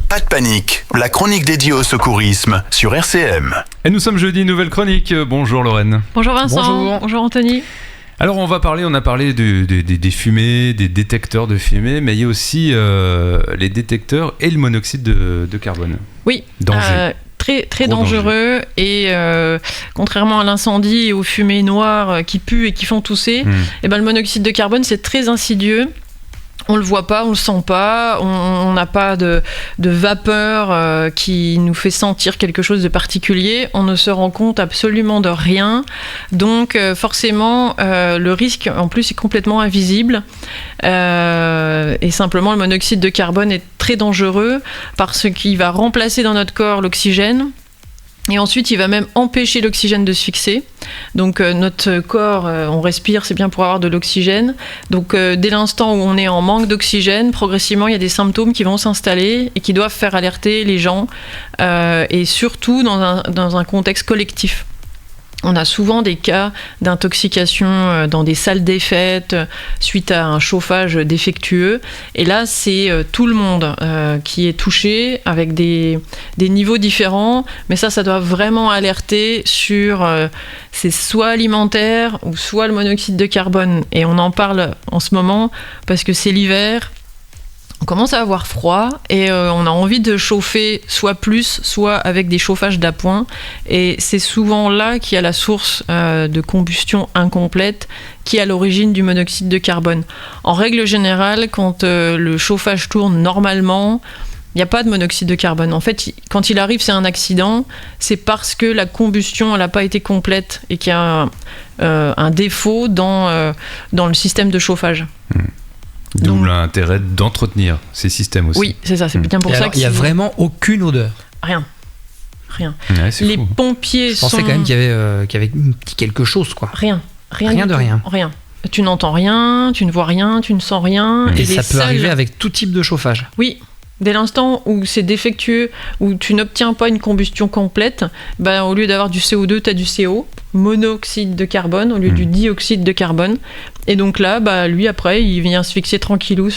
Pas de panique, la chronique dédiée au secourisme sur RCM. Et nous sommes jeudi, nouvelle chronique. Bonjour Lorraine. Bonjour Vincent. Bonjour Anthony. Alors on a parlé des fumées, des détecteurs de fumée, mais il y a aussi les détecteurs et le monoxyde de carbone. Oui. Danger. Très dangereux et contrairement à l'incendie et aux fumées noires qui puent et qui font tousser, et ben le monoxyde de carbone c'est très insidieux. On le voit pas, on le sent pas, on n'a pas de vapeur qui nous fait sentir quelque chose de particulier, on ne se rend compte absolument de rien, donc forcément le risque en plus est complètement invisible et simplement le monoxyde de carbone est très dangereux parce qu'il va remplacer dans notre corps l'oxygène. Et ensuite, il va même empêcher l'oxygène de se fixer. Donc, notre corps, on respire, c'est bien pour avoir de l'oxygène. Donc, dès l'instant où on est en manque d'oxygène, progressivement, il y a des symptômes qui vont s'installer et qui doivent faire alerter les gens, et surtout dans un contexte collectif. On a souvent des cas d'intoxication dans des salles des fêtes suite à un chauffage défectueux. Et là, c'est tout le monde qui est touché avec des niveaux différents. Mais ça doit vraiment alerter sur c'est soit alimentaire ou soit le monoxyde de carbone. Et on en parle en ce moment parce que c'est l'hiver. On commence à avoir froid et on a envie de chauffer soit plus, soit avec des chauffages d'appoint. Et c'est souvent là qu'il y a la source de combustion incomplète qui est à l'origine du monoxyde de carbone. En règle générale, quand le chauffage tourne normalement, il n'y a pas de monoxyde de carbone. En fait, quand il arrive, c'est un accident. C'est parce que la combustion n'a pas été complète et qu'il y a un défaut dans le système de chauffage. D'où l'intérêt d'entretenir ces systèmes aussi. Oui, c'est ça, c'est bien pour ça qu'il n'y a vraiment aucune odeur. Rien. Ouais, les pompiers Je pensais quand même qu'il y avait quelque chose, quoi. Rien de rien. Rien. Tu n'entends rien, tu ne vois rien, tu ne sens rien. Et ça peut arriver avec tout type de chauffage. Oui. Dès l'instant où c'est défectueux, où tu n'obtiens pas une combustion complète, au lieu d'avoir du CO2, tu as du CO, monoxyde de carbone, au lieu du dioxyde de carbone. Et donc là, lui, après, il vient se fixer tranquillou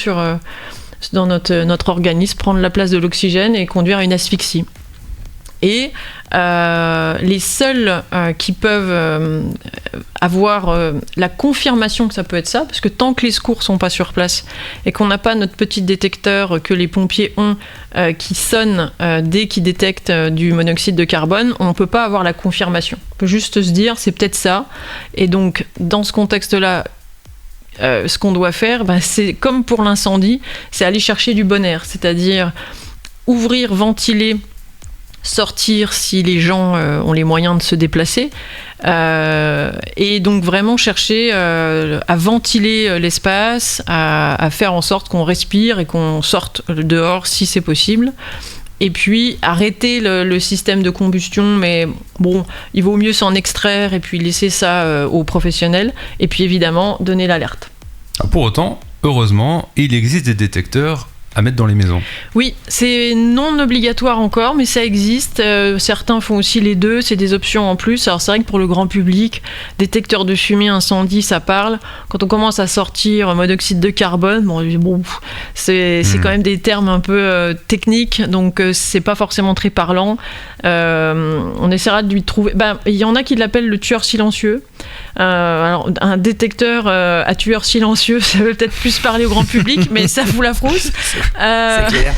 dans notre organisme, prendre la place de l'oxygène et conduire à une asphyxie. Et les seuls qui peuvent avoir la confirmation que ça peut être ça, parce que tant que les secours sont pas sur place et qu'on n'a pas notre petit détecteur que les pompiers ont qui sonne dès qu'ils détectent du monoxyde de carbone, on peut pas avoir la confirmation. On peut juste se dire c'est peut-être ça. Et donc dans ce contexte-là, ce qu'on doit faire, c'est comme pour l'incendie, c'est aller chercher du bon air, c'est-à-dire ouvrir, ventiler, sortir si les gens ont les moyens de se déplacer et donc vraiment chercher à ventiler l'espace, à faire en sorte qu'on respire et qu'on sorte dehors si c'est possible. Et puis arrêter le système de combustion, mais bon, il vaut mieux s'en extraire et puis laisser ça aux professionnels. Et puis évidemment, donner l'alerte. Pour autant, heureusement, il existe des détecteurs à mettre dans les maisons. Oui, c'est non obligatoire encore, mais ça existe. Certains font aussi les deux, c'est des options en plus. Alors c'est vrai que pour le grand public, détecteur de fumée, incendie, ça parle. Quand on commence à sortir monoxyde de carbone, c'est quand même des termes un peu techniques, donc c'est pas forcément très parlant. On essaiera de lui trouver... il y en a qui l'appellent le tueur silencieux. Alors, un détecteur à tueur silencieux, ça veut peut-être plus parler au grand public, mais ça fout la frousse. C'est clair.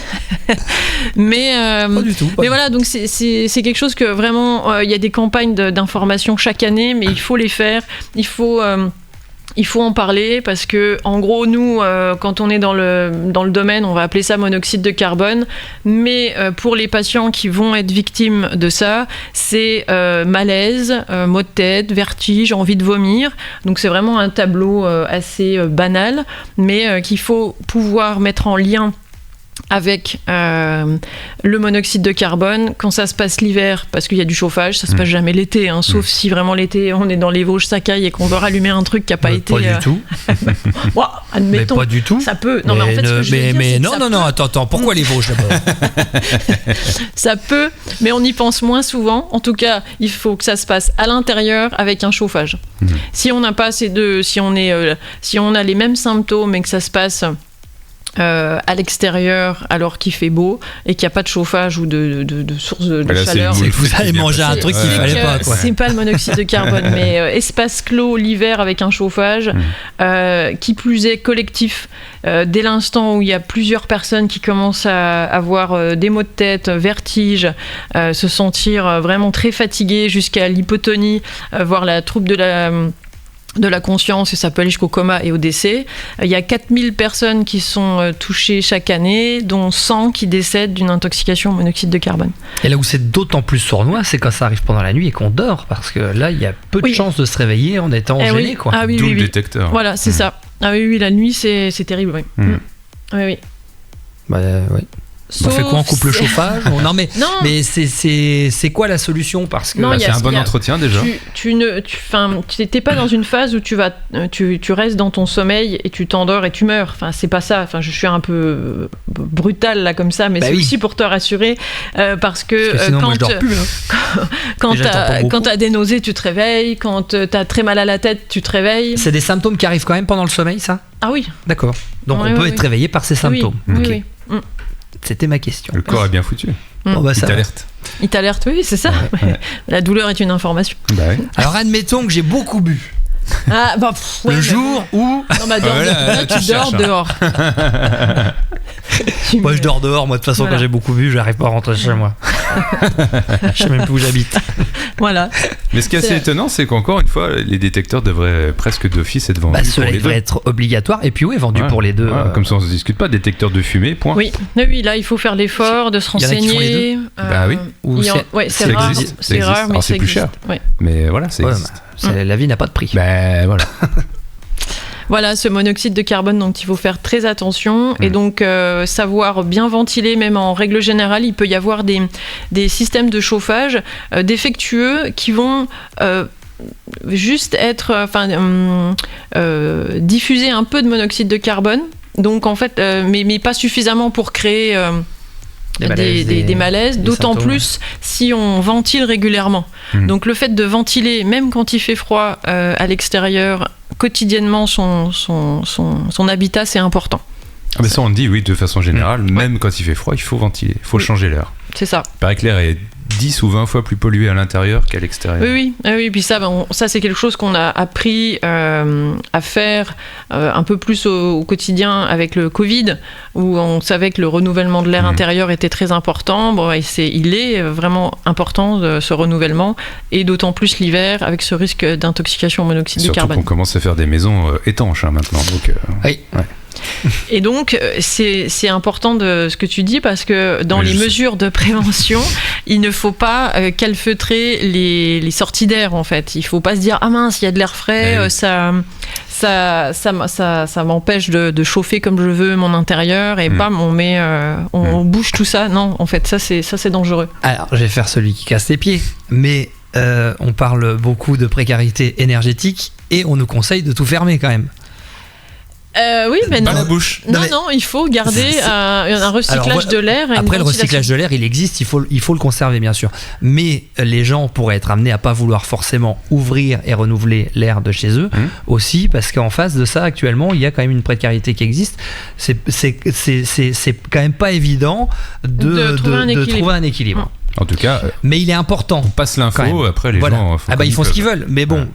Mais pas du tout. Mais voilà, donc c'est quelque chose que vraiment, il y a des campagnes d'information chaque année, mais il faut les faire. Il faut en parler parce que, en gros, nous, quand on est dans le domaine, on va appeler ça monoxyde de carbone. Mais pour les patients qui vont être victimes de ça, c'est malaise, maux de tête, vertige, envie de vomir. Donc c'est vraiment un tableau assez banal, mais qu'il faut pouvoir mettre en lien avec le monoxyde de carbone quand ça se passe l'hiver, parce qu'il y a du chauffage, ça se passe jamais l'été, sauf si vraiment l'été on est dans les Vosges, ça caille et qu'on veut rallumer un truc qui n'a pas été... Pas du tout. Bon, admettons, mais pas du tout. Ça peut. Non, mais en fait, ce que je veux dire, non, attends, pourquoi les Vosges d'abord? Ça peut, mais on y pense moins souvent. En tout cas, il faut que ça se passe à l'intérieur avec un chauffage. Si on n'a pas ces deux, si on a les mêmes symptômes et que ça se passe à l'extérieur alors qu'il fait beau et qu'il n'y a pas de chauffage ou de source de chaleur. C'est que vous avez mangé un truc qu'il fallait pas, quoi. C'est pas le monoxyde de carbone, mais espace clos l'hiver avec un chauffage, qui plus est collectif. Dès l'instant où il y a plusieurs personnes qui commencent à avoir des maux de tête, vertige, se sentir vraiment très fatiguées jusqu'à l'hypotonie, voire la trouble de la conscience, et ça peut aller jusqu'au coma et au décès. Il y a 4000 personnes qui sont touchées chaque année, dont 100 qui décèdent d'une intoxication au monoxyde de carbone. Et là où c'est d'autant plus sournois, c'est quand ça arrive pendant la nuit et qu'on dort, parce que là, il y a peu de chances de se réveiller en étant gêné, quoi. Ah oui, D'où oui, le oui. détecteur. Voilà, c'est ça. Ah oui, la nuit, c'est terrible, oui. Oui, oui. Bah, oui. On fait quoi, on coupe le chauffage? Non, mais c'est quoi la solution? Parce que c'est un bon entretien déjà. Tu n'es pas dans une phase où tu restes dans ton sommeil et tu t'endors et tu meurs. Enfin, c'est pas ça. Enfin, je suis un peu brutale là comme ça, mais c'est aussi pour te rassurer, parce que sinon, moi, je dors plus, hein. quand t'as des nausées, tu te réveilles. Quand t'as très mal à la tête, tu te réveilles. C'est des symptômes qui arrivent quand même pendant le sommeil, ça? Ah oui. D'accord. Donc on peut être réveillé par ces symptômes. Oui. C'était ma question. Le corps est bien foutu. Bon, bah, Il t'alerte. Il t'alerte, oui, c'est ça. Ouais. La douleur est une information. Bah ouais. Alors admettons que j'ai beaucoup bu. Ah, bah, Le jour où... Non, bah, là, tu dors dehors. Moi, je dors dehors. Moi, de toute façon, quand j'ai beaucoup bu, j'arrive pas à rentrer chez moi. Je sais même plus où j'habite. Voilà. Mais ce qui est assez étonnant, c'est qu'encore une fois, les détecteurs devraient presque d'office être vendus pour cela les devrait deux. être obligatoire. Et puis, oui, vendu pour les deux. Comme ça, on se discute pas. Détecteur de fumée, point. Oui, là, il faut faire l'effort de se Il y en a qui font les renseigner. Bah oui. C'est rare. existe. C'est rare, mais Alors, c'est ça plus existe. cher. Ouais. Mais voilà, ça existe. La vie n'a pas de prix. Ben voilà. Voilà, ce monoxyde de carbone, donc il faut faire très attention et donc savoir bien ventiler, même en règle générale. Il peut y avoir des systèmes de chauffage défectueux qui vont juste être, diffuser un peu de monoxyde de carbone. Donc en fait, mais pas suffisamment pour créer des malaises, d'autant plus si on ventile régulièrement. Donc le fait de ventiler, même quand il fait froid à l'extérieur, quotidiennement son habitat, c'est important. Ah mais ça on le dit, oui, de façon générale, même quand il fait froid, il faut ventiler, il faut changer l'air. C'est ça. Il paraît que l'air est 10 ou 20 fois plus pollué à l'intérieur qu'à l'extérieur. Oui, puis ça c'est quelque chose qu'on a appris à faire un peu plus au quotidien avec le Covid, où on savait que le renouvellement de l'air intérieur était très important. Bon, et il est vraiment important, ce renouvellement, et d'autant plus l'hiver avec ce risque d'intoxication au monoxyde de carbone. Surtout qu'on commence à faire des maisons étanches maintenant. Donc, oui. Ouais. Et donc, c'est important de ce que tu dis, parce que dans les mesures de prévention, il ne faut pas calfeutrer les sorties d'air, en fait. Il ne faut pas se dire « Ah mince, il y a de l'air frais, ça m'empêche de chauffer comme je veux mon intérieur, et bam, on bouge tout ça. » Non, en fait, ça c'est dangereux. Alors, je vais faire celui qui casse les pieds, mais on parle beaucoup de précarité énergétique et on nous conseille de tout fermer quand même. Oui, mais non. Pas la bouche. Non, il faut garder un recyclage de l'air. Après, le recyclage de l'air, il existe, il faut le conserver, bien sûr. Mais les gens pourraient être amenés à pas vouloir forcément ouvrir et renouveler l'air de chez eux aussi, parce qu'en face de ça, actuellement, il y a quand même une précarité qui existe. C'est quand même pas évident de trouver un équilibre. En tout cas, mais il est important. On passe l'info, après les gens ils font ce qu'ils veulent. Mais bon,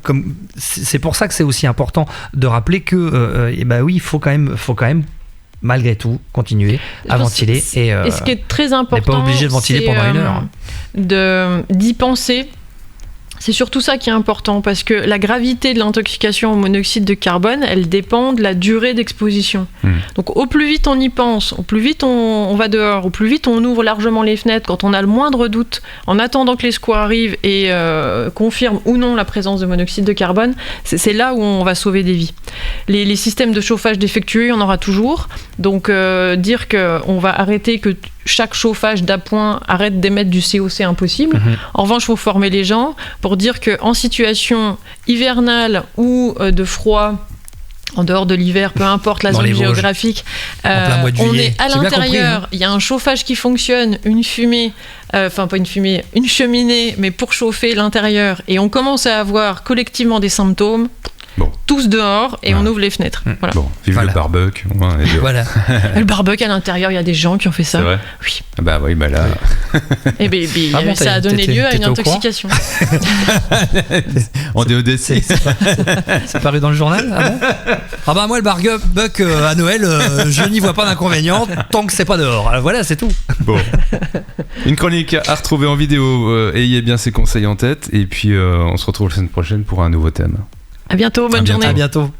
c'est pour ça que c'est aussi important de rappeler que oui, il faut quand même malgré tout continuer à ventiler. Et ce qui est très important, on n'est pas obligé de ventiler pendant une heure. D'y penser. C'est surtout ça qui est important, parce que la gravité de l'intoxication au monoxyde de carbone, elle dépend de la durée d'exposition. Donc au plus vite on y pense, au plus vite on va dehors, au plus vite on ouvre largement les fenêtres quand on a le moindre doute, en attendant que les secours arrivent et confirment ou non la présence de monoxyde de carbone, c'est là où on va sauver des vies. Les systèmes de chauffage défectueux, il y en aura toujours. Donc dire qu'on va arrêter, que chaque chauffage d'appoint arrête d'émettre du CO, c'est impossible. En revanche, il faut former les gens pour dire qu'en situation hivernale ou de froid, en dehors de l'hiver, peu importe la zone géographique, on est à l'intérieur, il y a un chauffage qui fonctionne, une cheminée, mais pour chauffer l'intérieur, et on commence à avoir collectivement des symptômes. Bon. tous dehors et on ouvre les fenêtres. Voilà. Bon, vive le barbecue. Voilà. Le barbecue à l'intérieur, il y a des gens qui ont fait ça. C'est vrai. Oui. Bah oui, bah là. Et ça a donné lieu à une intoxication. En DODC. C'est paru dans le journal? Ah bah moi le barbecue à Noël, je n'y vois pas d'inconvénient tant que c'est pas dehors. Voilà, c'est tout. Bon. Une chronique à retrouver en vidéo. Ayez bien ces conseils en tête. Et puis on se retrouve la semaine prochaine pour un nouveau thème. À bientôt, bonne journée. À bientôt.